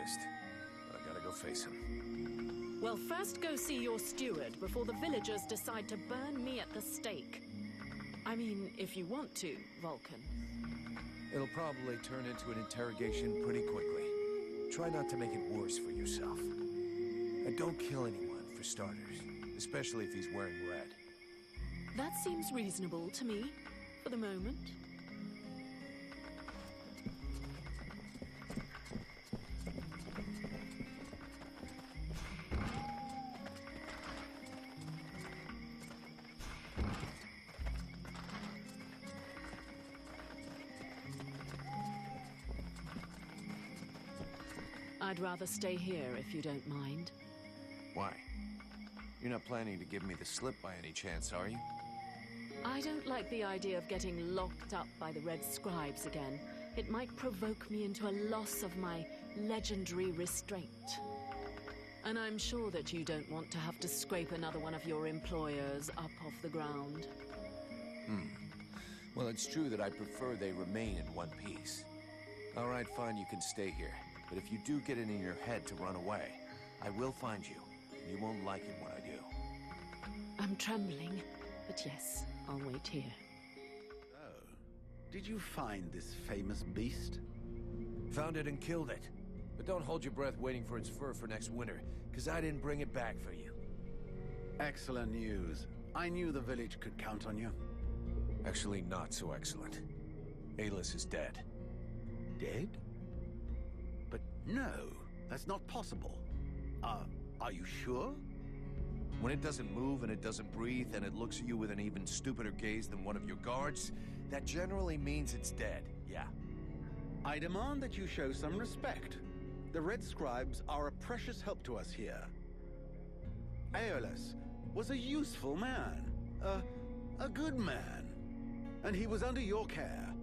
pissed. But I gotta go face him. Well, first go see your steward before the villagers decide to burn me at the stake. I mean, if you want to, Vulcan. It'll probably turn into an interrogation pretty quickly. Try not to make it worse for yourself. And don't kill anyone, for starters. Especially if he's wearing red. That seems reasonable to me, for the moment. I'd rather stay here if you don't mind. Why? You're not planning to give me the slip by any chance, are you? I don't like the idea of getting locked up by the Red Scribes again. It might provoke me into a loss of my legendary restraint. And I'm sure that you don't want to have to scrape another one of your employers up off the ground. Well, it's true that I prefer they remain in one piece. All right, fine, you can stay here. But if you do get it in your head to run away, I will find you. And you won't like it when I do. I'm trembling, but yes, I'll wait here. Oh, did you find this famous beast? Found it and killed it. But don't hold your breath waiting for its fur for next winter, because I didn't bring it back for you. Excellent news. I knew the village could count on you. Actually, not so excellent. Alis is dead. Dead? But no, that's not possible. Are you sure? When it doesn't move and it doesn't breathe and it looks at you with an even stupider gaze than one of your guards, that generally means it's dead, yeah. I demand that you show some respect. The Red Scribes are a precious help to us here. Aeolus was a useful man, a good man, and he was under your care.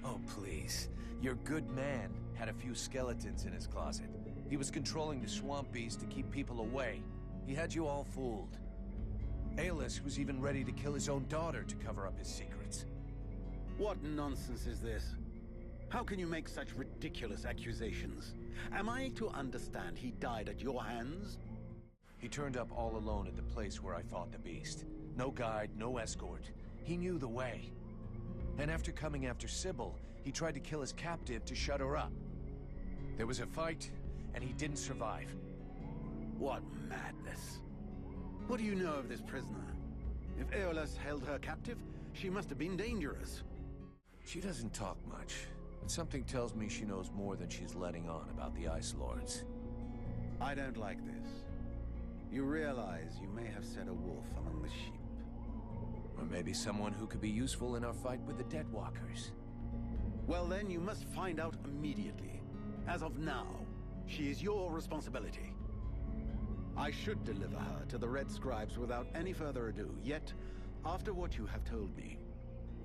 Oh, please. Your good man had a few skeletons in his closet. He was controlling the swamp beast to keep people away. He had you all fooled. Aeolus was even ready to kill his own daughter to cover up his secrets. What nonsense is this? How can you make such ridiculous accusations? Am I to understand he died at your hands? He turned up all alone at the place where I fought the beast. No guide, no escort. He knew the way. And after coming after Sybil, he tried to kill his captive to shut her up. There was a fight, and he didn't survive. What madness. What do you know of this prisoner? If Aeolus held her captive, she must have been dangerous. She doesn't talk much, but something tells me she knows more than she's letting on about the Ice Lords. I don't like this. You realize you may have set a wolf among the sheep. Or maybe someone who could be useful in our fight with the Deadwalkers. Well then, you must find out immediately. As of now, she is your responsibility. I should deliver her to the Red Scribes without any further ado, yet, after what you have told me,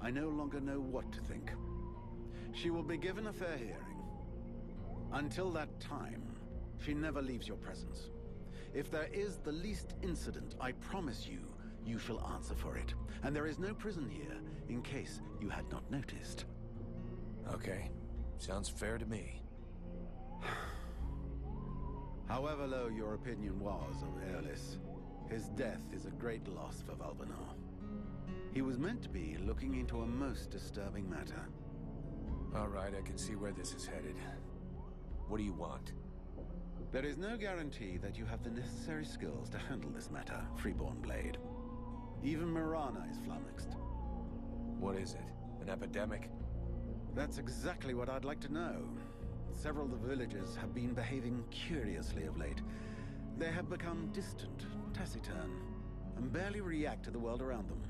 I no longer know what to think. She will be given a fair hearing. Until that time, she never leaves your presence. If there is the least incident, I promise you, you shall answer for it. And there is no prison here, in case you had not noticed. Okay. Sounds fair to me. However low your opinion was of Aeolus, his death is a great loss for Valvanor. He was meant to be looking into a most disturbing matter. All right, I can see where this is headed. What do you want? There is no guarantee that you have the necessary skills to handle this matter, Freeborn Blade. Even Mirana is flummoxed. What is it? An epidemic? That's exactly what I'd like to know. Several of the villagers have been behaving curiously of late. They have become distant, taciturn, and barely react to the world around them.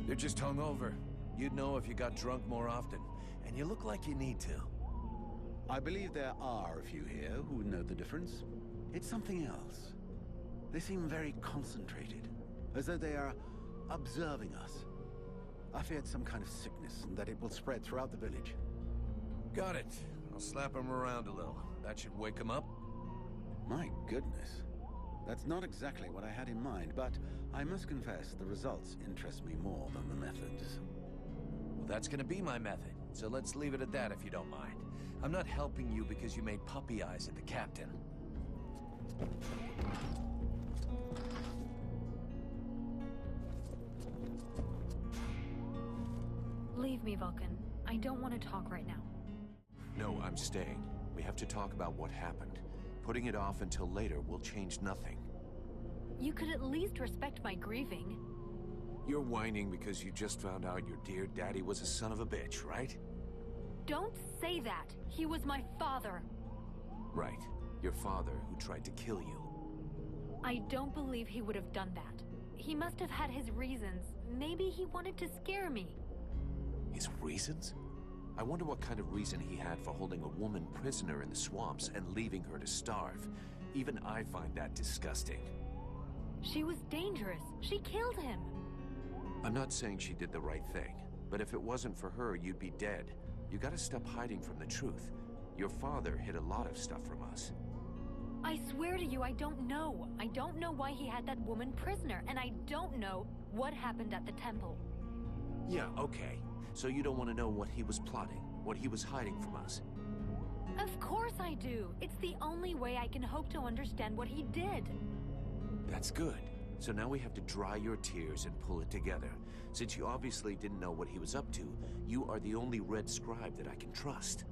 They're just hungover. You'd know if you got drunk more often, and you look like you need to. I believe there are a few here who know the difference. It's something else. They seem very concentrated, as though they are observing us. I feared some kind of sickness and that it will spread throughout the village. Got it. I'll slap him around a little. That should wake him up. My goodness. That's not exactly what I had in mind, but I must confess the results interest me more than the methods. Well, that's gonna be my method, so let's leave it at that if you don't mind. I'm not helping you because you made puppy eyes at the captain. Leave me, Vulcan. I don't want to talk right now. No, I'm staying. We have to talk about what happened. Putting it off until later will change nothing. You could at least respect my grieving. You're whining because you just found out your dear daddy was a son of a bitch, right? Don't say that. He was my father. Right. Your father who tried to kill you. I don't believe he would have done that. He must have had his reasons. Maybe he wanted to scare me. His reasons? I wonder what kind of reason he had for holding a woman prisoner in the swamps and leaving her to starve. Even I find that disgusting. She was dangerous. She killed him. I'm not saying she did the right thing, but if it wasn't for her, you'd be dead. You gotta stop hiding from the truth. Your father hid a lot of stuff from us. I swear to you, I don't know. I don't know why he had that woman prisoner, and I don't know what happened at the temple. Yeah, okay. So you don't want to know what he was plotting, what he was hiding from us? Of course I do. It's the only way I can hope to understand what he did. That's good. So now we have to dry your tears and pull it together. Since you obviously didn't know what he was up to, you are the only Red Scribe that I can trust.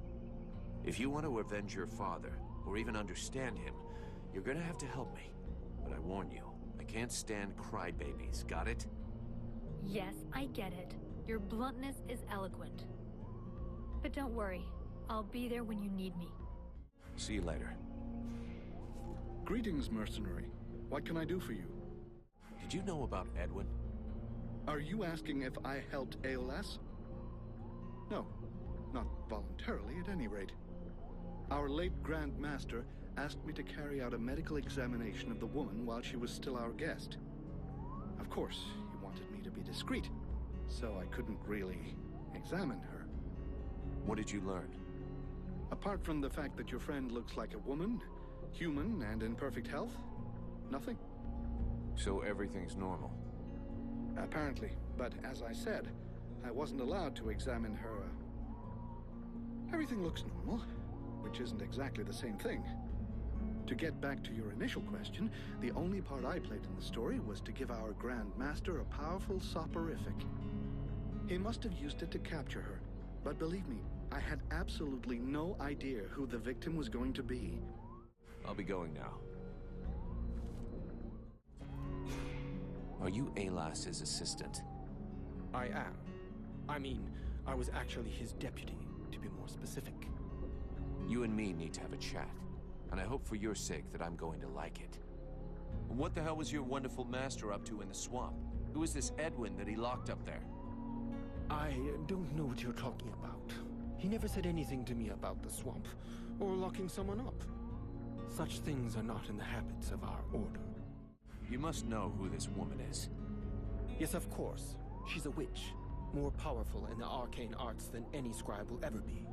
If you want to avenge your father, or even understand him, you're gonna have to help me. But I warn you, I can't stand crybabies, got it? Yes, I get it. Your bluntness is eloquent. But don't worry, I'll be there when you need me. See you later. Greetings, mercenary. What can I do for you? Did you know about Edwin? Are you asking if I helped ALS? No, not voluntarily at any rate. Our late Grand Master asked me to carry out a medical examination of the woman while she was still our guest. Of course, he wanted me to be discreet, so I couldn't really examine her. What did you learn? Apart from the fact that your friend looks like a woman, human and in perfect health, nothing. So everything's normal? Apparently, but as I said, I wasn't allowed to examine her. Everything looks normal, which isn't exactly the same thing. To get back to your initial question, the only part I played in the story was to give our Grand Master a powerful soporific. He must have used it to capture her, but believe me, I had absolutely no idea who the victim was going to be. I'll be going now. Are you Alas's assistant? I am. I mean, I was actually his deputy, to be more specific. You and me need to have a chat, and I hope for your sake that I'm going to like it. What the hell was your wonderful master up to in the swamp? Who is this Edwin that he locked up there? I don't know what you're talking about. He never said anything to me about the swamp, or locking someone up. Such things are not in the habits of our order. You must know who this woman is. Yes, of course. She's a witch, more powerful in the arcane arts than any scribe will ever be.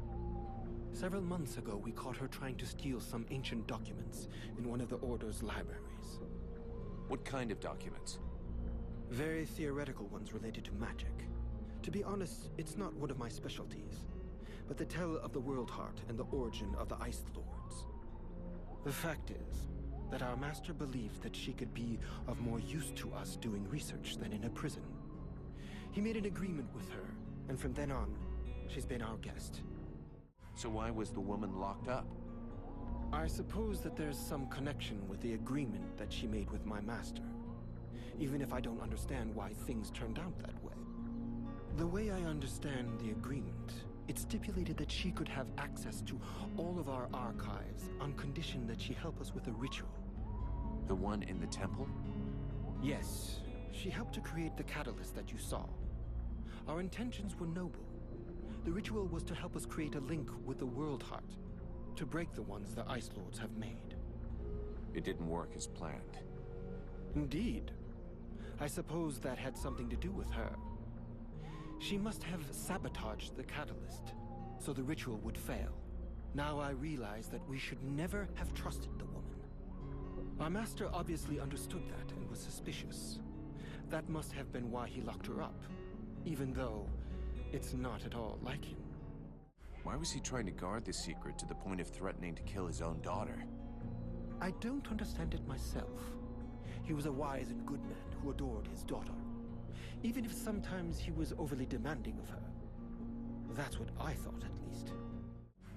Several months ago, we caught her trying to steal some ancient documents in one of the Order's libraries. What kind of documents? Very theoretical ones related to magic. To be honest, it's not one of my specialties, but they tell of the World Heart and the origin of the Ice Lords. The fact is that our master believed that she could be of more use to us doing research than in a prison. He made an agreement with her, and from then on, she's been our guest. So why was the woman locked up? I suppose that there's some connection with the agreement that she made with my master, even if I don't understand why things turned out that way. The way I understand the agreement, it stipulated that she could have access to all of our archives on condition that she help us with a ritual. The one in the temple? Yes, she helped to create the catalyst that you saw. Our intentions were noble. The ritual was to help us create a link with the World Heart, to break the ones the Ice Lords have made. It didn't work as planned. Indeed. I suppose that had something to do with her. She must have sabotaged the catalyst, so the ritual would fail. Now I realize that we should never have trusted the woman. Our master obviously understood that and was suspicious. That must have been why he locked her up, even though it's not at all like him. Why was he trying to guard the secret to the point of threatening to kill his own daughter? I don't understand it myself. He was a wise and good man who adored his daughter, even if sometimes he was overly demanding of her. That's what I thought, at least.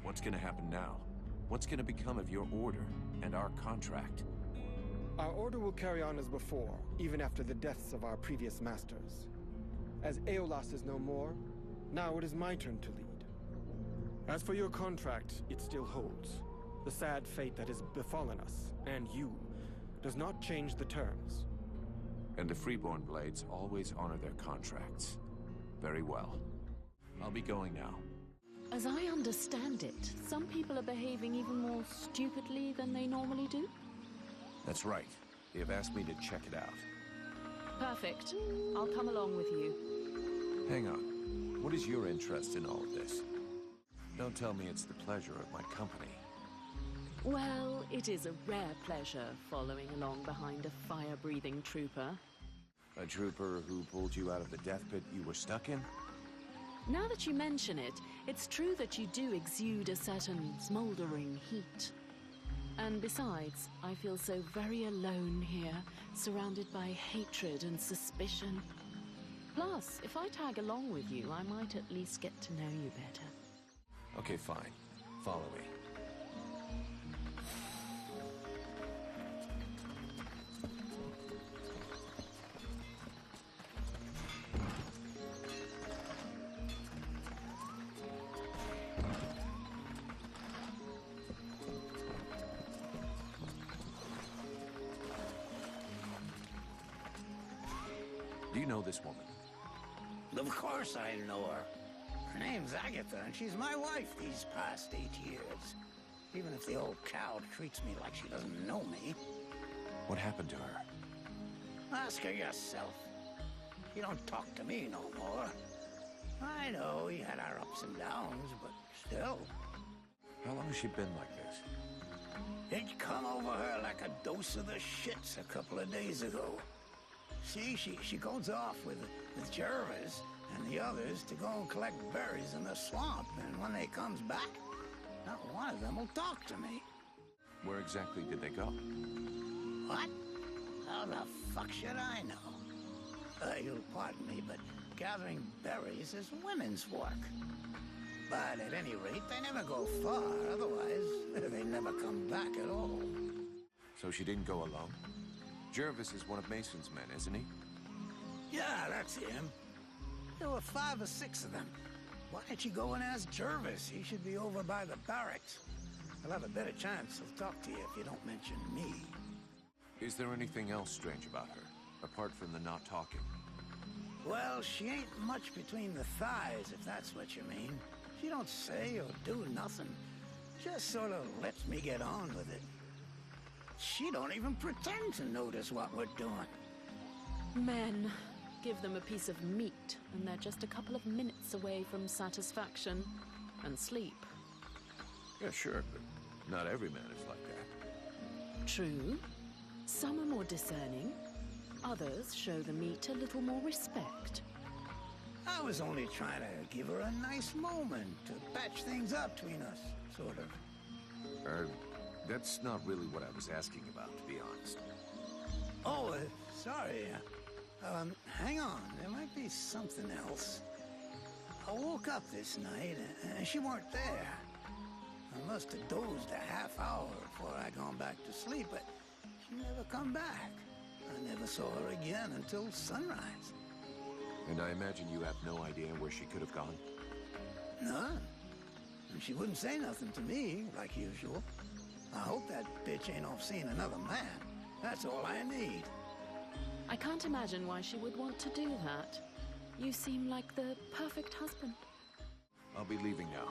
What's gonna happen now? What's gonna become of your order and our contract? Our order will carry on as before, even after the deaths of our previous masters. As Aeolas is no more, now it is my turn to lead. As for your contract, it still holds. The sad fate that has befallen us, and you, does not change the terms. And the Freeborn Blades always honor their contracts. Very well. I'll be going now. As I understand it, some people are behaving even more stupidly than they normally do. That's right. They have asked me to check it out. Perfect. I'll come along with you. Hang on. What is your interest in all of this? Don't tell me it's the pleasure of my company. Well, it is a rare pleasure following along behind a fire-breathing trooper. A trooper who pulled you out of the death pit you were stuck in? Now that you mention it, it's true that you do exude a certain smoldering heat. And besides, I feel so very alone here, surrounded by hatred and suspicion. Plus, if I tag along with you, I might at least get to know you better. Okay, fine. Follow me. Do you know this woman? Of course I know her. Her name's Agatha, and she's my wife these past 8 years. Even if the old cow treats me like she doesn't know me. What happened to her? Ask her yourself. She don't talk to me no more. I know we had our ups and downs, but still. How long has she been like this? It come over her like a dose of the shits a couple of days ago. See, she goes off with Jervis and the others to go and collect berries in the swamp, and when they comes back, not one of them will talk to me. Where exactly did they go? What? How the fuck should I know? You'll pardon me, but gathering berries is women's work. But at any rate, they never go far, otherwise they never come back at all. So she didn't go alone? Jervis is one of Mason's men, isn't he? Yeah, that's him. There were 5 or 6 of them. Why don't you go and ask Jervis? He should be over by the barracks. I'll have a better chance of talk to you if you don't mention me. Is there anything else strange about her, apart from the not talking? Well, she ain't much between the thighs, if that's what you mean. She don't say or do nothing. Just sort of lets me get on with it. She don't even pretend to notice what we're doing. Men. Give them a piece of meat, and they're just a couple of minutes away from satisfaction and sleep. Yeah, sure, but not every man is like that. True. Some are more discerning. Others show the meat a little more respect. I was only trying to give her a nice moment to patch things up between us, sort of. That's not really what I was asking about, to be honest. Oh, sorry. Hang on. There might be something else. I woke up this night, and she weren't there. I must have dozed a half hour before I gone back to sleep, but she never come back. I never saw her again until sunrise. And I imagine you have no idea where she could have gone? None. And she wouldn't say nothing to me, like usual. I hope that bitch ain't off seeing another man. That's all I need. I can't imagine why she would want to do that. You seem like the perfect husband. I'll be leaving now.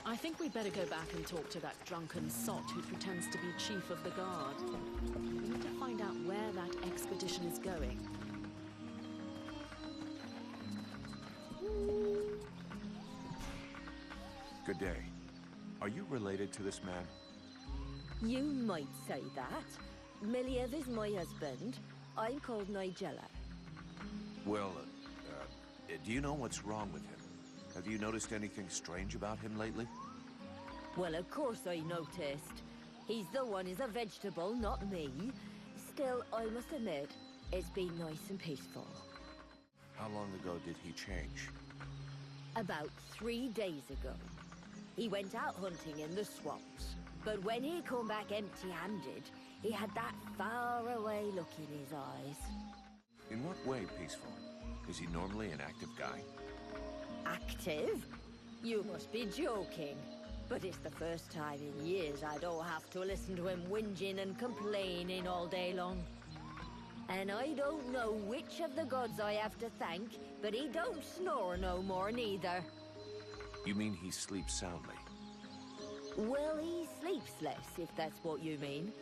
I think we'd better go back and talk to that drunken sot who pretends to be chief of the guard. We need to find out where that expedition is going. Good day. Are you related to this man? You might say that. Miliev is my husband. I'm called Nigella. Well, Do you know what's wrong with him? Have you noticed anything strange about him lately? Well, of course I noticed. He's the one who's a vegetable, not me. Still, I must admit, it's been nice and peaceful. How long ago did he change? About 3 days ago. He went out hunting in the swamps. But when he come back empty-handed, he had that far-away look in his eyes. In what way peaceful? Is he normally an active guy? Active? You must be joking. But it's the first time in years I don't have to listen to him whinging and complaining all day long. And I don't know which of the gods I have to thank, but he don't snore no more neither. You mean he sleeps soundly? Well, he sleeps less, if that's what you mean.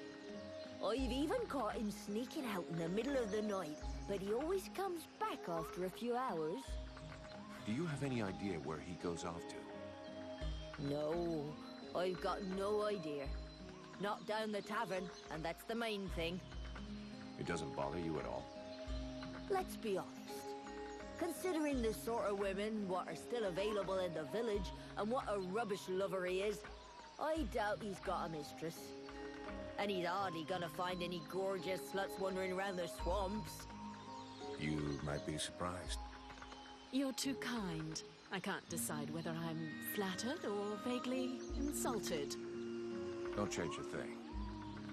I've even caught him sneaking out in the middle of the night, but he always comes back after a few hours. Do you have any idea where he goes off to? No, I've got no idea. Not down the tavern, and that's the main thing. It doesn't bother you at all? Let's be honest. Considering the sort of women what are still available in the village, and what a rubbish lover he is, I doubt he's got a mistress. And he's hardly gonna find any gorgeous sluts wandering around the swamps. You might be surprised. You're too kind. I can't decide whether I'm flattered or vaguely insulted. Don't change a thing.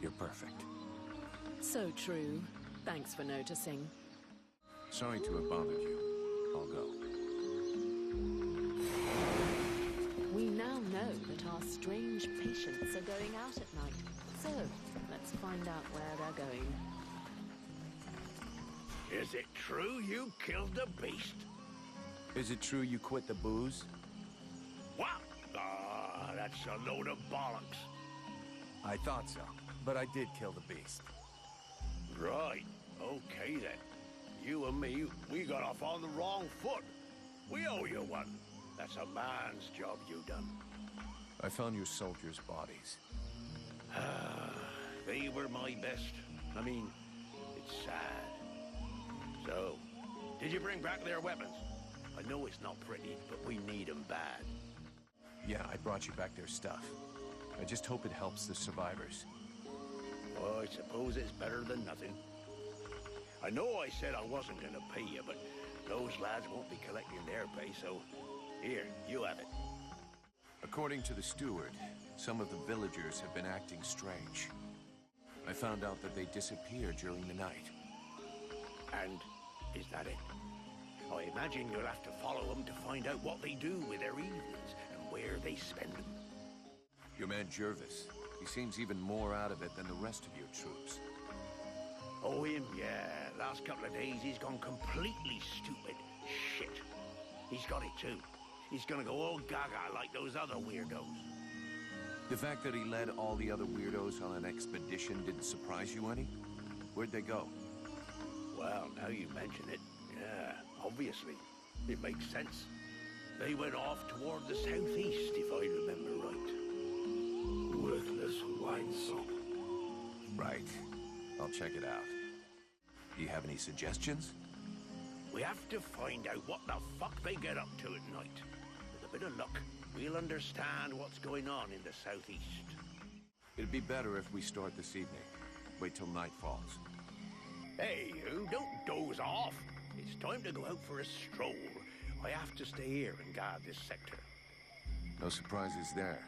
You're perfect. So true. Thanks for noticing. Sorry to have bothered you. I'll go. We now know that our strange patients are going out at night. So, let's find out where they're going. Is it true you killed the beast? Is it true you quit the booze? What? Ah, that's a load of bollocks. I thought so, but I did kill the beast. Right. Okay, then. You and me, we got off on the wrong foot. We owe you one. That's a man's job you done. I found your soldiers' bodies. They were my best. I mean, it's sad. So, did you bring back their weapons? I know it's not pretty, but we need them bad. Yeah, I brought you back their stuff. I just hope it helps the survivors. Oh, I suppose it's better than nothing. I know I said I wasn't gonna pay you, but those lads won't be collecting their pay, so here, you have it. According to the steward, some of the villagers have been acting strange. I found out that they disappeared during the night. And is that it? I imagine you'll have to follow them to find out what they do with their evenings and where they spend them. Your man Jervis, he seems even more out of it than the rest of your troops. Oh, him? Yeah. Last couple of days, he's gone completely stupid. Shit. He's got it, too. He's gonna go all gaga like those other weirdos. The fact that he led all the other weirdos on an expedition didn't surprise you any? Where'd they go? Well, now you mention it, yeah, obviously. It makes sense. They went off toward the southeast, if I remember right. Worthless wine song. Right. I'll check it out. Do you have any suggestions? We have to find out what the fuck they get up to at night. With a bit of luck, we'll understand what's going on in the southeast. It'd be better if we start this evening. Wait till night falls. Hey, you, don't doze off. It's time to go out for a stroll. I have to stay here and guard this sector. No surprises there.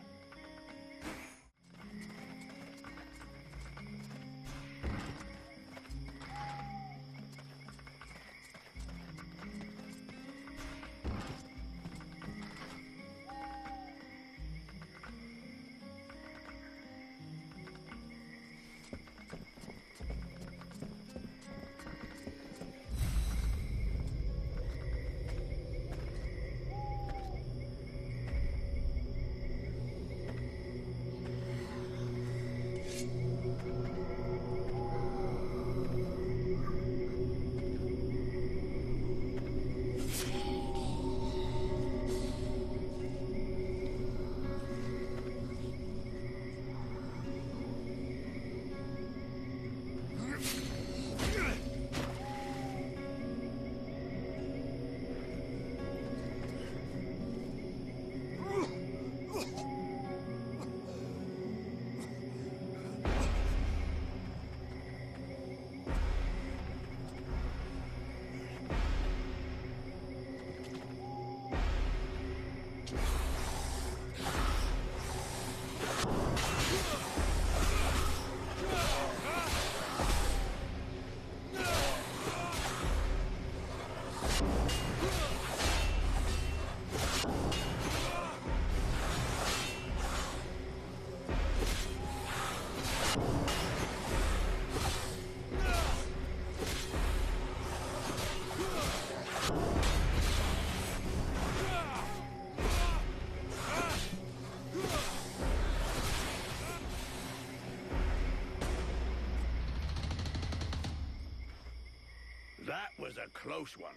close one.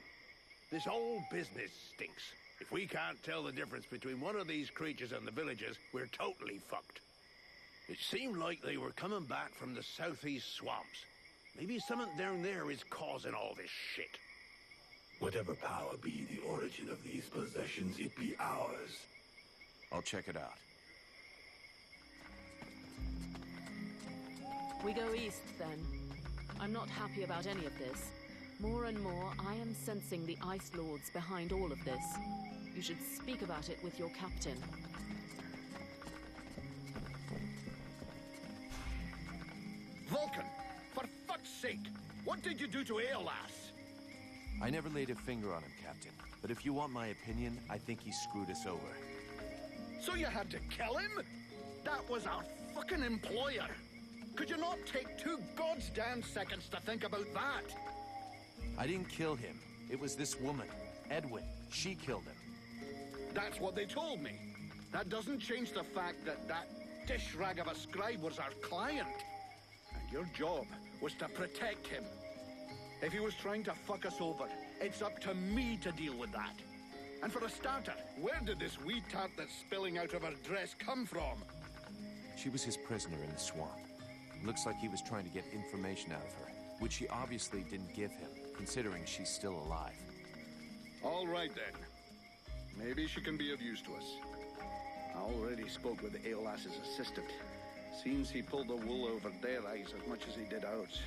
This whole business stinks. If we can't tell the difference between one of these creatures and the villagers, we're totally fucked. It seemed like they were coming back from the southeast swamps. Maybe something down there is causing all this shit. Whatever power be the origin of these possessions, it be ours. I'll check it out. We go east, then. I'm not happy about any of this. More and more, I am sensing the Ice Lords behind all of this. You should speak about it with your captain. Vulcan, for fuck's sake, what did you do to Aeolas? I never laid a finger on him, Captain. But if you want my opinion, I think he screwed us over. So you had to kill him? That was our fucking employer. Could you not take 2 goddamn seconds to think about that? I didn't kill him. It was this woman, Edwin. She killed him. That's what they told me. That doesn't change the fact that that dish rag of a scribe was our client. And your job was to protect him. If he was trying to fuck us over, it's up to me to deal with that. And for a starter, where did this wee tart that's spilling out of her dress come from? She was his prisoner in the swamp. Looks like he was trying to get information out of her, which he obviously didn't give him, considering she's still alive. All right, then. Maybe she can be of use to us. I already spoke with Aeolas's assistant. Seems he pulled the wool over their eyes as much as he did ours.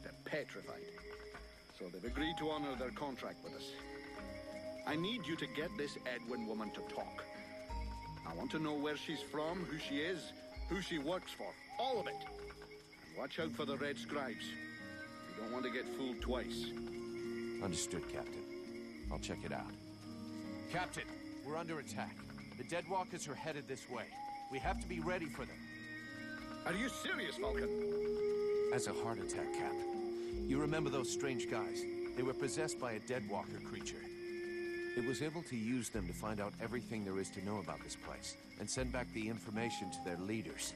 They're petrified. So they've agreed to honor their contract with us. I need you to get this Edwin woman to talk. I want to know where she's from, who she is, who she works for. All of it. And watch out for the Red Scribes. You don't want to get fooled twice. Understood, Captain. I'll check it out. Captain, we're under attack. The Deadwalkers are headed this way. We have to be ready for them. Are you serious, Vulcan? As a heart attack, Cap. You remember those strange guys? They were possessed by a Deadwalker creature. It was able to use them to find out everything there is to know about this place, and send back the information to their leaders.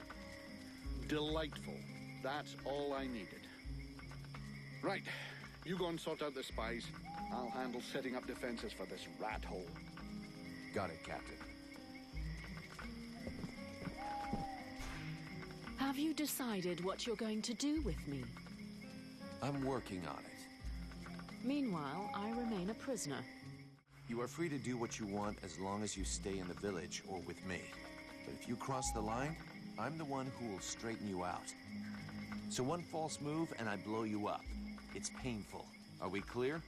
Delightful. That's all I needed. Right. You go and sort out the spies. I'll handle setting up defenses for this rat hole. Got it, Captain. Have you decided what you're going to do with me? I'm working on it. Meanwhile, I remain a prisoner. You are free to do what you want as long as you stay in the village or with me. But if you cross the line, I'm the one who will straighten you out. So one false move and I blow you up. It's painful. Are we clear?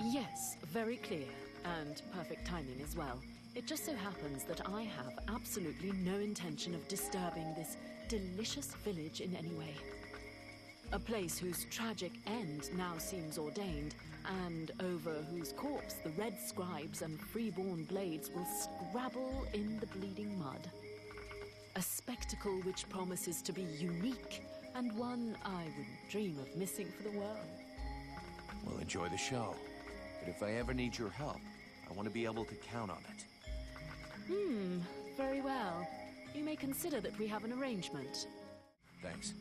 Yes, very clear. And perfect timing as well. It just so happens that I have absolutely no intention of disturbing this delicious village in any way. A place whose tragic end now seems ordained, and over whose corpse the Red Scribes and freeborn blades will scrabble in the bleeding mud. A spectacle which promises to be unique, and one I wouldn't dream of missing for the world. Well, enjoy the show. But if I ever need your help, I want to be able to count on it. Very well. You may consider that we have an arrangement. Thanks.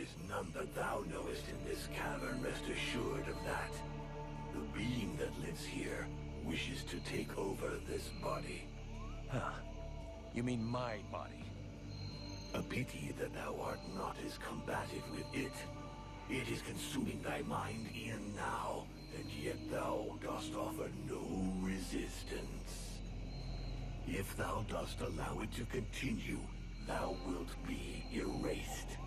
is none that thou knowest in this cavern, rest assured of that. The being that lives here wishes to take over this body. Huh. You mean my body? A pity that thou art not as combative with it. It is consuming thy mind e'en now, and yet thou dost offer no resistance. If thou dost allow it to continue, thou wilt be erased,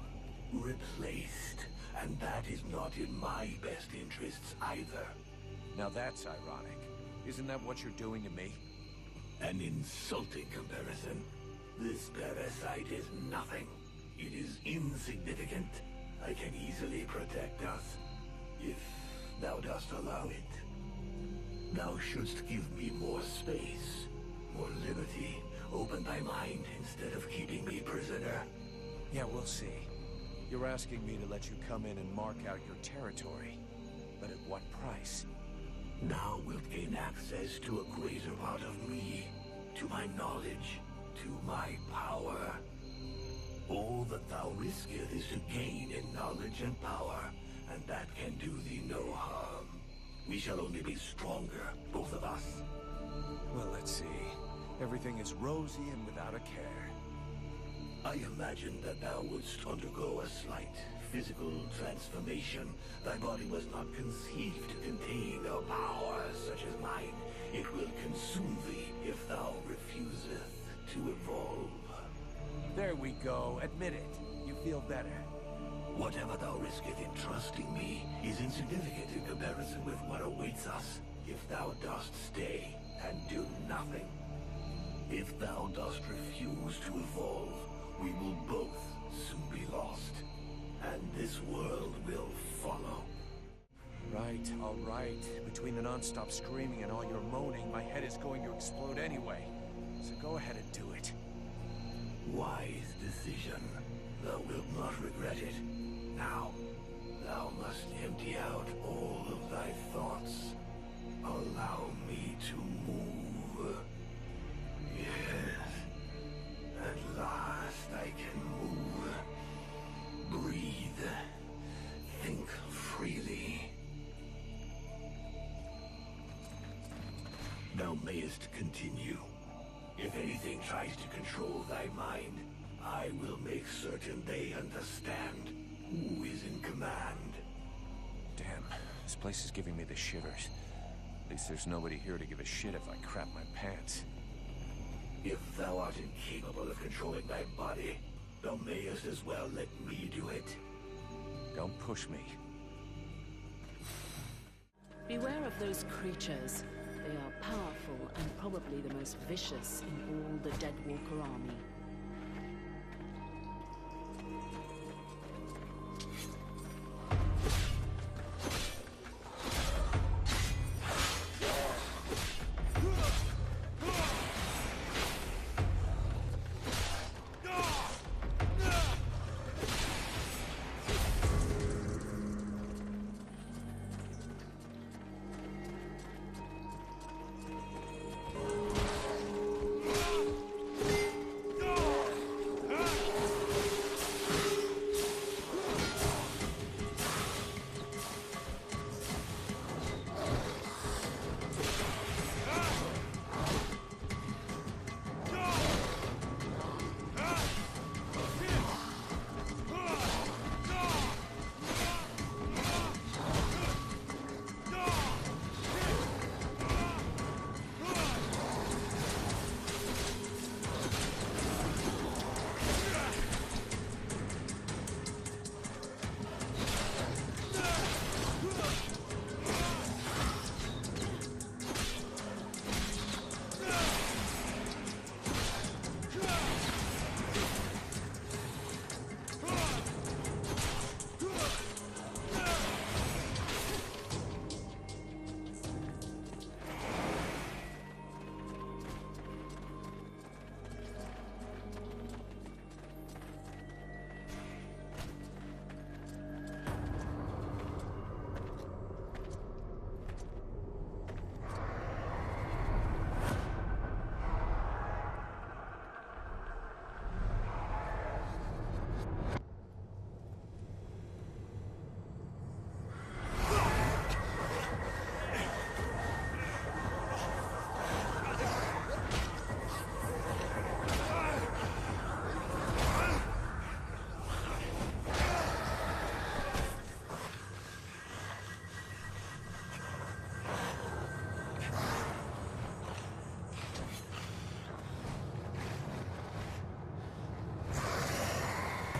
replaced, and that is not in my best interests either. Now that's ironic. Isn't that what you're doing to me? An insulting comparison. This parasite is nothing. It is insignificant. I can easily protect us, if thou dost allow it. Thou shouldst give me more space, more liberty. Open thy mind instead of keeping me prisoner. Yeah, we'll see. You're asking me to let you come in and mark out your territory. But at what price? Thou wilt gain access to a greater part of me, to my knowledge, to my power. All that thou risketh is to gain in knowledge and power, and that can do thee no harm. We shall only be stronger, both of us. Well, let's see. Everything is rosy and without a care. I imagined that thou wouldst undergo a slight physical transformation. Thy body was not conceived to contain a power such as mine. It will consume thee if thou refuseth to evolve. There we go. Admit it. You feel better. Whatever thou risketh in trusting me is insignificant in comparison with what awaits us if thou dost stay and do nothing. If thou dost refuse to evolve, we will both soon be lost, and this world will follow. Right, all right. Between the non-stop screaming and all your moaning, my head is going to explode anyway. So go ahead and do it. Wise decision. Thou wilt not regret it. Now, thou must empty out all of thy thoughts. Allow me to move. Yes. At last I can move. Breathe. Think freely. Thou mayest continue. If anything tries to control thy mind, I will make certain they understand who is in command. Damn, this place is giving me the shivers. At least there's nobody here to give a shit if I crap my pants. If thou art incapable of controlling thy body, thou mayest as well let me do it. Don't push me. Beware of those creatures. They are powerful and probably the most vicious in all the Deadwalker army.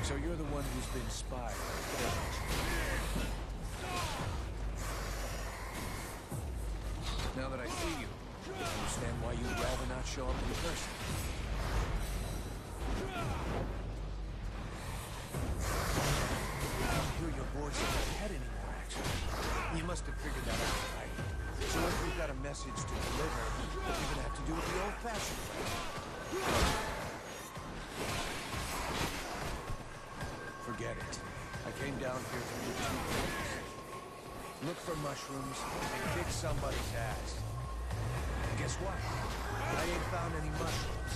So you're the one who's been spied by the village. Now that I see you, I understand why you'd rather not show up in person. I don't hear your voice in my head anymore, actually. You must have figured that out, right? So if we've got a message to deliver, you're gonna have to do it the old-fashioned way. Forget it. I came down here to do two things. Look for mushrooms and kick somebody's ass. And guess what? I ain't found any mushrooms.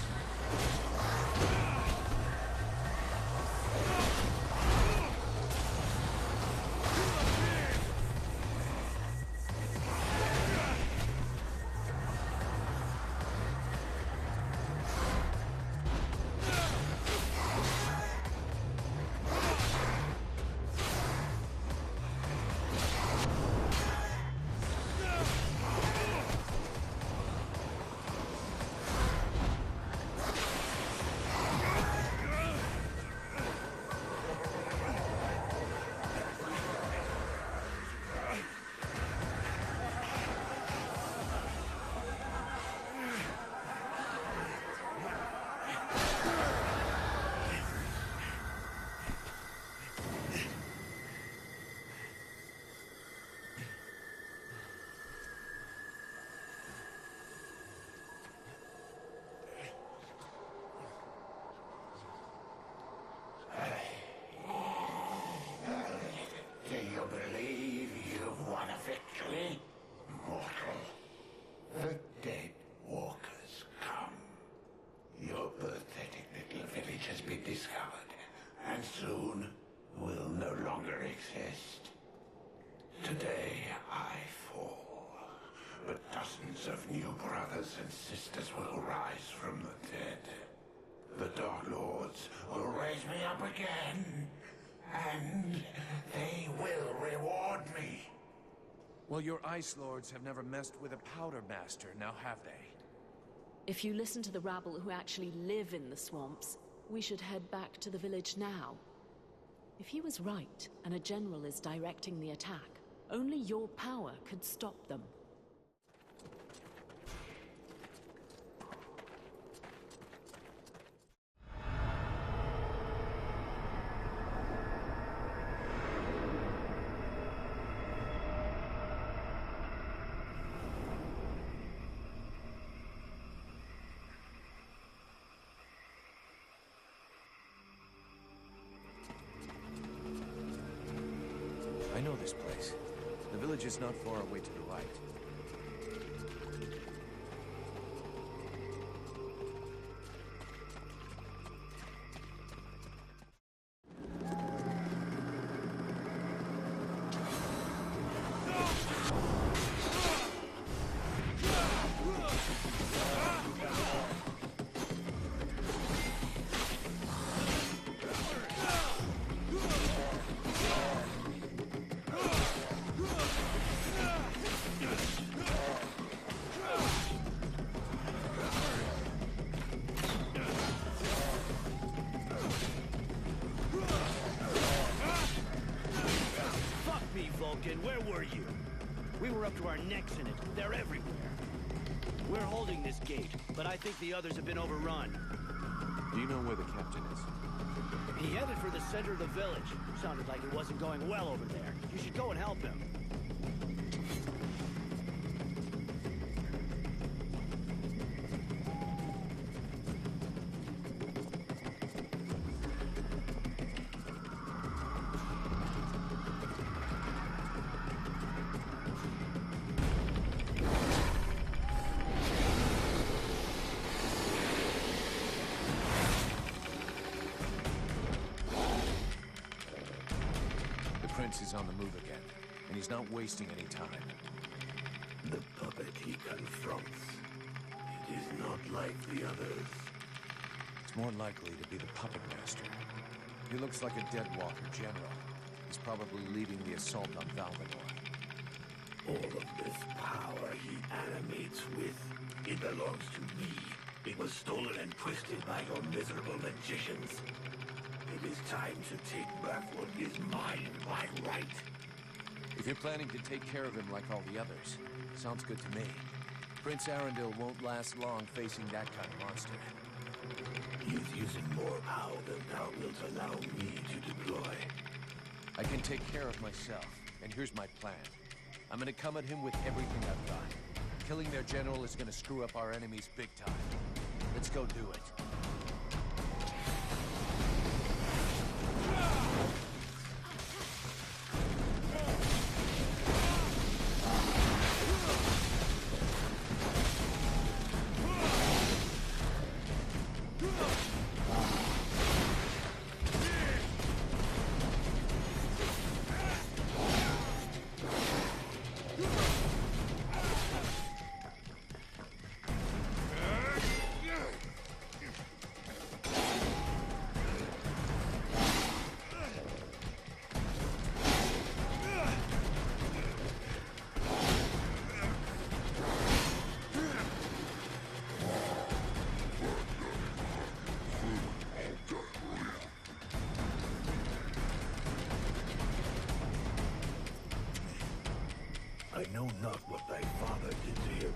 Discovered, and soon will no longer exist. Today I fall, but dozens of new brothers and sisters will rise from the dead. The Dark Lords will raise me up again, and they will reward me. Well, your Ice Lords have never messed with a Powder Master, now have they? If you listen to the rabble who actually live in the swamps, we should head back to the village now. If he was right, and a general is directing the attack, only your power could stop them. I know this place. The village is not far away to the right. Where were you? We were up to our necks in it. They're everywhere. We're holding this gate, but I think the others have been overrun. Do you know where the captain is? He headed for the center of the village. Sounded like it wasn't going well over there. You should go and help him. Is on the move again, and he's not wasting any time. The puppet he confronts, it is not like the others. It's more likely to be the puppet master. He looks like a dead walker general. He's probably leading the assault on Valvador. All of this power he animates with, it belongs to me. It was stolen and twisted by your miserable magicians. It It is time to take back what is mine by right. If you're planning to take care of him like all the others, sounds good to me. Prince Arundel won't last long facing that kind of monster. He is using more power than thou wilt allow me to deploy. I can take care of myself, and here's my plan. I'm gonna come at him with everything I've got. Killing their general is gonna screw up our enemies big time. Let's go do it. I know not what thy father did to him,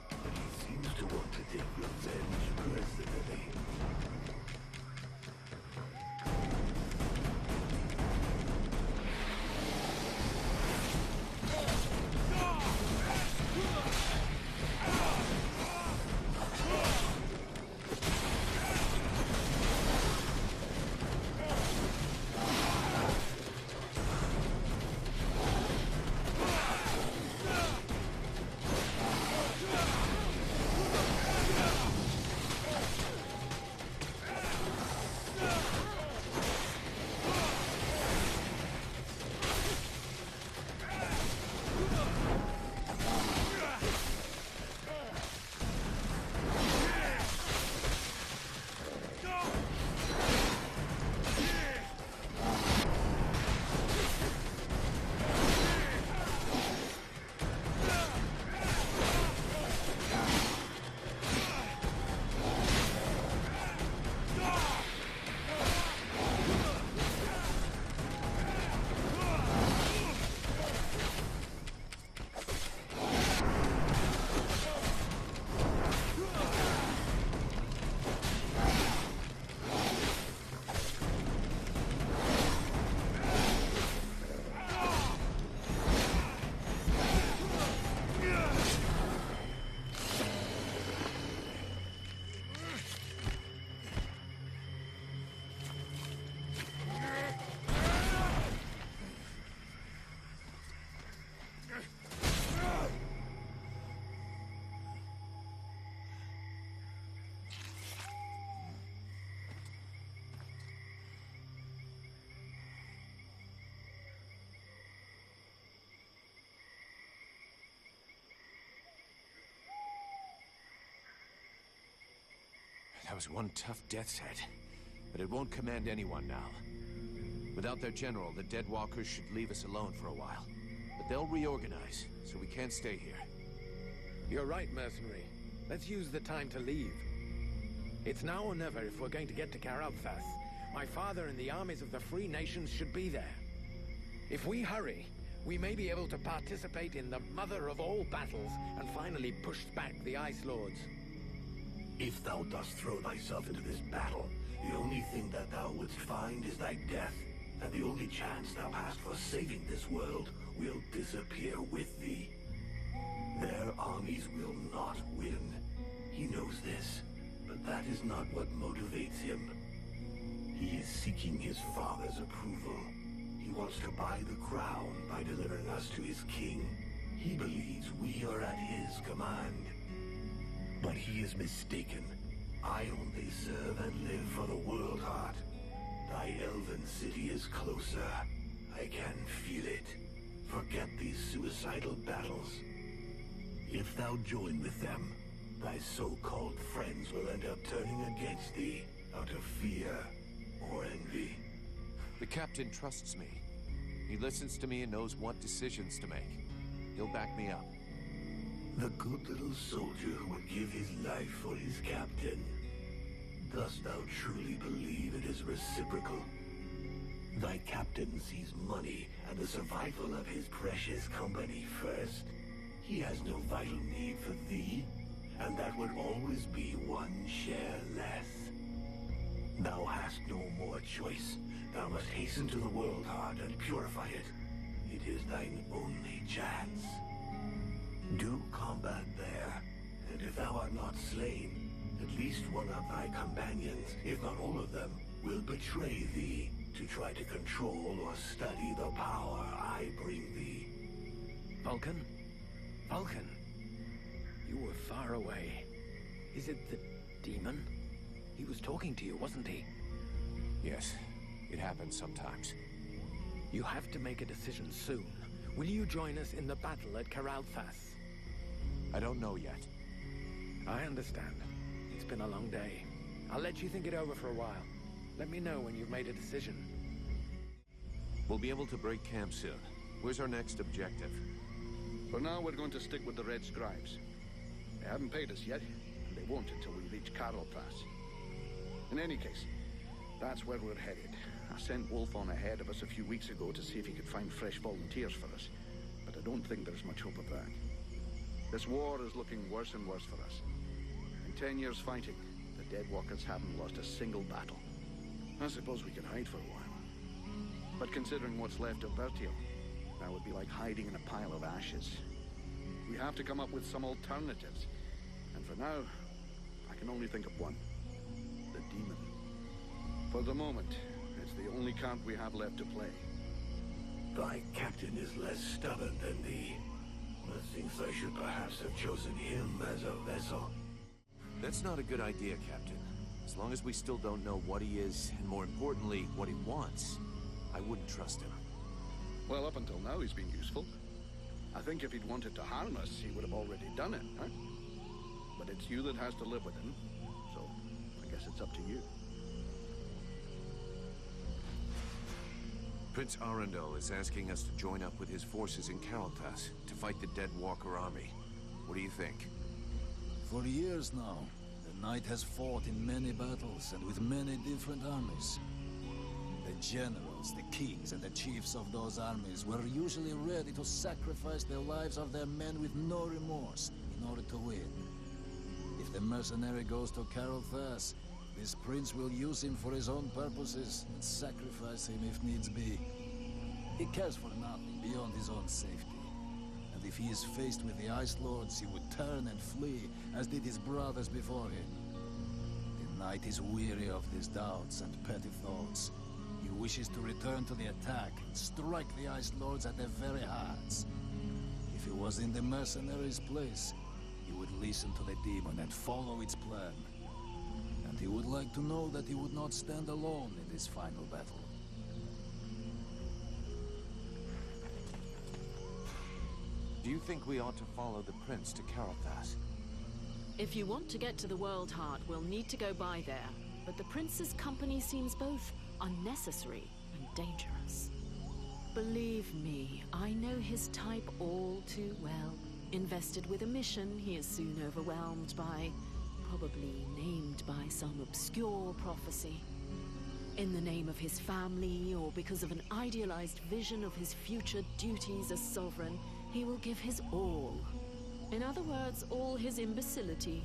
but he seems to want to take revenge personally. That was one tough death's head, but it won't command anyone now. Without their general, the Dead Walkers should leave us alone for a while. But they'll reorganize, so we can't stay here. You're right, mercenary. Let's use the time to leave. It's now or never if we're going to get to Karalthas. My father and the armies of the Free Nations should be there. If we hurry, we may be able to participate in the mother of all battles and finally push back the Ice Lords. If thou dost throw thyself into this battle, the only thing that thou wouldst find is thy death, and the only chance thou hast for saving this world will disappear with thee. Their armies will not win. He knows this, but that is not what motivates him. He is seeking his father's approval. He wants to buy the crown by delivering us to his king. He believes we are at his command. But he is mistaken. I only serve and live for the World Heart. Thy elven city is closer. I can feel it. Forget these suicidal battles. If thou join with them, thy so-called friends will end up turning against thee out of fear or envy. The captain trusts me. He listens to me and knows what decisions to make. He'll back me up. The good little soldier who would give his life for his captain. Dost thou truly believe it is reciprocal? Thy captain sees money and the survival of his precious company first. He has no vital need for thee, and that would always be one share less. Thou hast no more choice. Thou must hasten to the world heart and purify it. It is thine only chance. Do combat there, and if thou art not slain, at least one of thy companions, if not all of them, will betray thee to try to control or study the power I bring thee. Vulcan? Vulcan? You were far away. Is it the demon? He was talking to you, wasn't he? Yes, it happens sometimes. You have to make a decision soon. Will you join us in the battle at Karalthas? I don't know yet. I understand. It's been a long day. I'll let you think it over for a while. Let me know when you've made a decision. We'll be able to break camp soon. Where's our next objective? For now, we're going to stick with the Red Scribes. They haven't paid us yet, and they won't until we reach Karalthas. In any case, that's where we're headed. I sent Wolf on ahead of us a few weeks ago to see if he could find fresh volunteers for us, but I don't think there's much hope of that. This war is looking worse and worse for us. In 10 years fighting, the Deadwalkers haven't lost a single battle. I suppose we could hide for a while. But considering what's left of Bertiel, that would be like hiding in a pile of ashes. We have to come up with some alternatives. And for now, I can only think of one. The demon. For the moment, it's the only card we have left to play. Thy captain is less stubborn than thee. Methinks I should perhaps have chosen him as a vessel. That's not a good idea, Captain. As long as we still don't know what he is, and more importantly, what he wants, I wouldn't trust him. Well, up until now, he's been useful. I think if he'd wanted to harm us, he would have already done it, huh? But it's you that has to live with him, so I guess it's up to you. Prince Arundel is asking us to join up with his forces in Karalthas to fight the Deadwalker army. What do you think? For years now, the Knight has fought in many battles and with many different armies. The generals, the kings, and the chiefs of those armies were usually ready to sacrifice the lives of their men with no remorse in order to win. If the mercenary goes to Karalthas, this prince will use him for his own purposes and sacrifice him if needs be. He cares for nothing beyond his own safety. And if he is faced with the Ice Lords, he would turn and flee, as did his brothers before him. The Knight is weary of these doubts and petty thoughts. He wishes to return to the attack and strike the Ice Lords at their very hearts. If he was in the mercenaries' place, he would listen to the demon and follow its plan. And he would like to know that he would not stand alone in this final battle. Do you think we ought to follow the prince to Karalthas? If you want to get to the World Heart, we'll need to go by there. But the prince's company seems both unnecessary and dangerous. Believe me, I know his type all too well. Invested with a mission he is soon overwhelmed by, probably named by some obscure prophecy. In the name of his family, or because of an idealized vision of his future duties as sovereign, he will give his all. In other words, all his imbecility.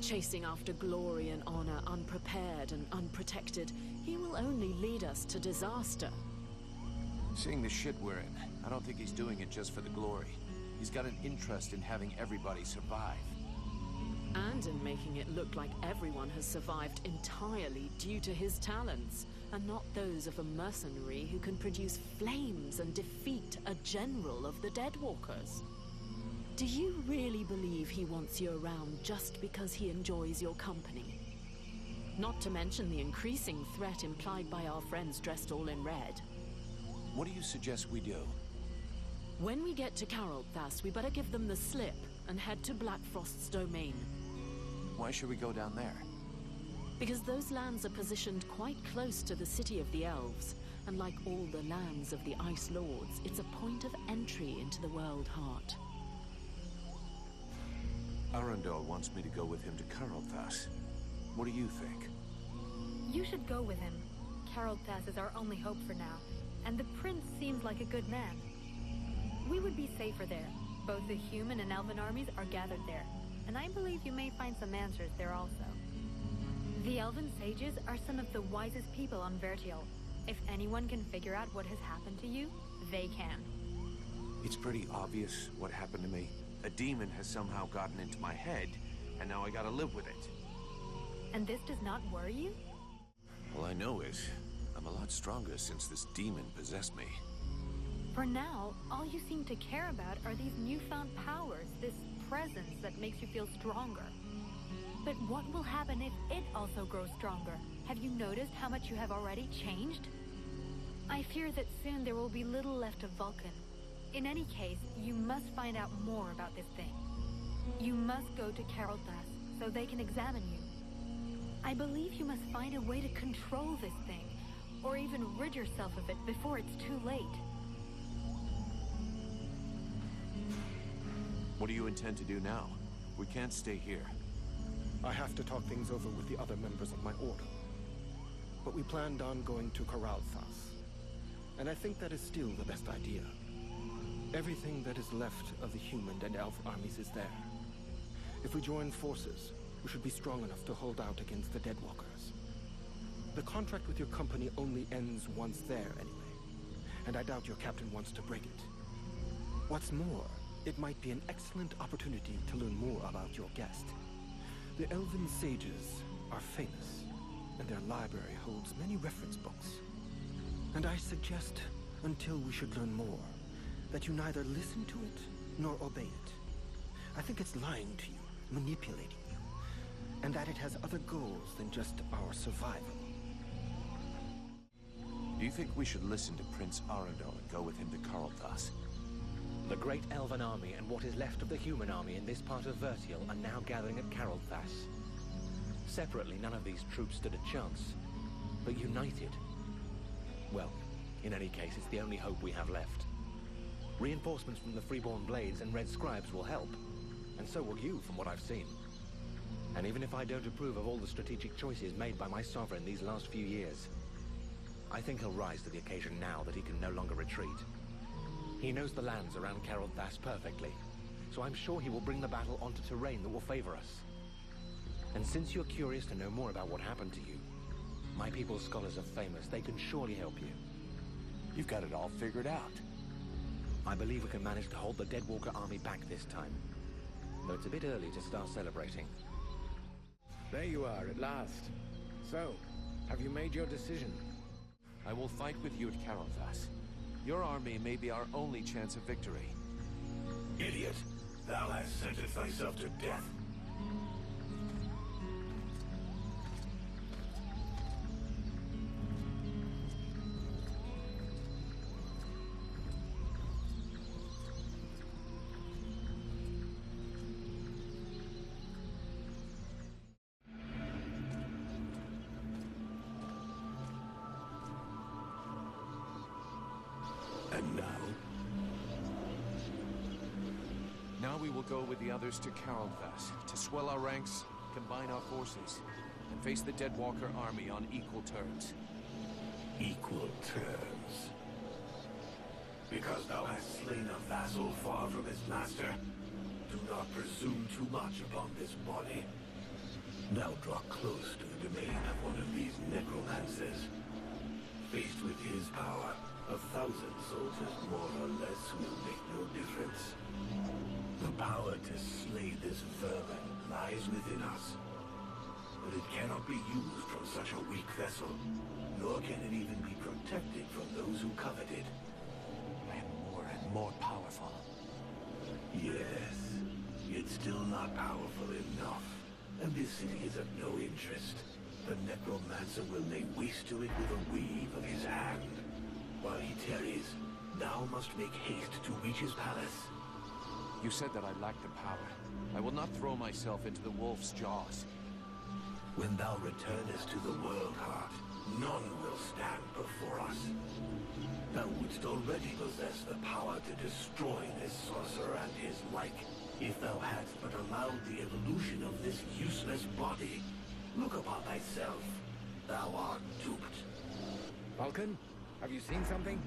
Chasing after glory and honor, unprepared and unprotected, he will only lead us to disaster. Seeing the shit we're in, I don't think he's doing it just for the glory. He's got an interest in having everybody survive. And in making it look like everyone has survived entirely due to his talents, and not those of a mercenary who can produce flames and defeat a general of the Deadwalkers. Do you really believe he wants you around just because he enjoys your company? Not to mention the increasing threat implied by our friends dressed all in red. What do you suggest we do? When we get to Karalthas, we better give them the slip and head to Blackfrost's domain. Why should we go down there? Because those lands are positioned quite close to the city of the elves, and like all the lands of the Ice Lords, it's a point of entry into the World Heart. Arundel wants me to go with him to Karalthas. What do you think? You should go with him. Carolthas is our only hope for now, and the prince seems like a good man. We would be safer there. Both the human and elven armies are gathered there, and I believe you may find some answers there also. The elven sages are some of the wisest people on Vertial. If anyone can figure out what has happened to you, they can. It's pretty obvious what happened to me. A demon has somehow gotten into my head, and now I gotta live with it. And this does not worry you? All I know is, I'm a lot stronger since this demon possessed me. For now, all you seem to care about are these newfound powers, this presence that makes you feel stronger. But what will happen if it also grows stronger? Have you noticed how much you have already changed? I fear that soon there will be little left of Vulcan. In any case, you must find out more about this thing. You must go to Carolthas so they can examine you. I believe you must find a way to control this thing, or even rid yourself of it before it's too late. What do you intend to do now? We can't stay here. I have to talk things over with the other members of my order. But we planned on going to Carolthas, and I think that is still the best idea. Everything that is left of the human and elf armies is there. If we join forces, we should be strong enough to hold out against the Deadwalkers. The contract with your company only ends once there anyway, and I doubt your captain wants to break it. What's more, it might be an excellent opportunity to learn more about your guest. The elven sages are famous, and their library holds many reference books. And I suggest, until we should learn more, that you neither listen to it nor obey it. I think it's lying to you, manipulating you, and that it has other goals than just our survival. Do you think we should listen to Prince Arundel and go with him to Carolthas? The great elven army and what is left of the human army in this part of Vertial are now gathering at Carolthas. Separately, none of these troops stood a chance, but united... well, in any case, it's the only hope we have left. Reinforcements from the Freeborn Blades and Red Scribes will help, and so will you, from what I've seen. And even if I don't approve of all the strategic choices made by my sovereign these last few years, I think he'll rise to the occasion now that he can no longer retreat. He knows the lands around Carolthas perfectly, so I'm sure he will bring the battle onto terrain that will favor us. And since you're curious to know more about what happened to you, my people's scholars are famous. They can surely help you. You've got it all figured out. I believe we can manage to hold the Deadwalker army back this time, though it's a bit early to start celebrating. There you are, at last. So, have you made your decision? I will fight with you at Carolthas. Your army may be our only chance of victory. Idiot! Thou hast sentenced thyself to death. And now? Now we will go with the others to Carolthas, to swell our ranks, combine our forces, and face the Deadwalker army on equal terms. Equal terms? Because thou hast slain a vassal far from his master, do not presume too much upon this body. Now draw close to the domain of one of these necromancers. Faced with his power, 1,000 soldiers more or less will make no difference. The power to slay this vermin lies within us. But it cannot be used from such a weak vessel, nor can it even be protected from those who covet it. I am more and more powerful. Yes, yet still not powerful enough. And this city is of no interest. The necromancer will lay waste to it with a wave of his hand. While he tarries, thou must make haste to reach his palace. You said that I lacked the power. I will not throw myself into the wolf's jaws. When thou returnest to the world heart, none will stand before us. Thou wouldst already possess the power to destroy this sorcerer and his like, if thou hadst but allowed the evolution of this useless body. Look upon thyself. Thou art duped. Vulcan, have you seen something?